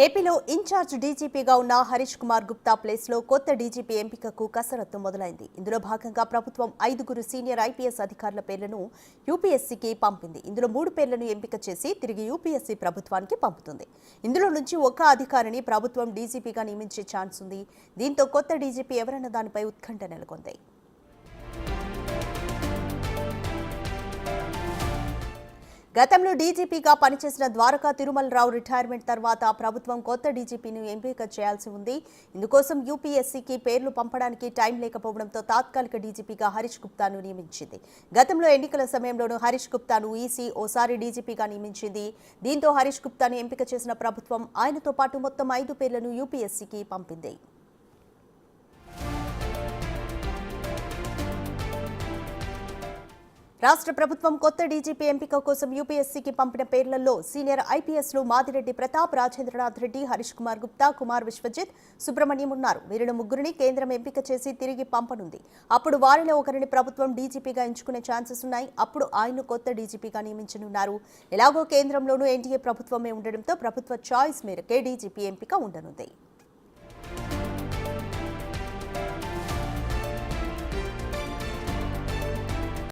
ఏపీలో ఇన్ఛార్జ్ డీజీపీగా ఉన్న హరీష్ కుమార్ గుప్తా ప్లేస్లో కొత్త డీజీపీ ఎంపికకు కసరత్తు మొదలైంది. ఇందులో భాగంగా ప్రభుత్వం 5 సీనియర్ ఐపీఎస్ అధికారుల పేర్లను యూపీఎస్సీకి పంపింది. ఇందులో 3 పేర్లను ఎంపిక చేసి తిరిగి యూపీఎస్సీ ప్రభుత్వానికి పంపుతుంది. ఇందులో నుంచి ఒక అధికారిని ప్రభుత్వం డీజీపీగా నియమించే ఛాన్స్ ఉంది. దీంతో కొత్త డీజీపీ ఎవరన్న దానిపై ఉత్కంఠ నెలకొంది. గతంలో డీజీపీగా పనిచేసిన ద్వారకా తిరుమలరావు రిటైర్మెంట్ తర్వాత ప్రభుత్వం కొత్త డీజీపీని ఎంపిక చేయాల్సి ఉంది. ఇందుకోసం యూపీఎస్సీకి పేర్లు పంపడానికి టైం లేకపోవడంతో తాత్కాలిక డీజీపీగా హరీష్ గుప్తాను నియమించింది. గతంలో ఎన్నికల సమయంలోనూ హరీష్ గుప్తాను ఈసీ ఓసారి డీజీపీగా నియమించింది. దీంతో హరీష్ గుప్తాను ఎంపిక చేసిన ప్రభుత్వం ఆయనతో పాటు మొత్తం 5 పేర్లను యూపీఎస్సీకి పంపింది. రాష్ట్ర ప్రభుత్వం కొత్త డీజీపీ ఎంపిక కోసం యూపీఎస్సీకి పంపిన పేర్లలో సీనియర్ ఐపీఎస్లు మాదిరెడ్డి ప్రతాప్, రాజేంద్రనాథ్ రెడ్డి, హరీష్ కుమార్ గుప్తా, కుమార్ విశ్వజిత్, సుబ్రహ్మణ్యం ఉన్నారు. వీరిని 3 కేంద్రం ఎంపిక చేసి తిరిగి పంపనుంది. అప్పుడు వారిలో ఒకరిని ప్రభుత్వం డీజీపీగా ఎంచుకునే ఛాన్సెస్ ఉన్నాయి. అప్పుడు ఆయన్ను కొత్త డీజీపీగా నియమించనున్నారు. ఎలాగో కేంద్రంలోనూ ఎన్డీఏ ప్రభుత్వమే ఉండడంతో ప్రభుత్వ చాయిస్ మేరకే డీజీపీ ఎంపిక ఉండనుంది.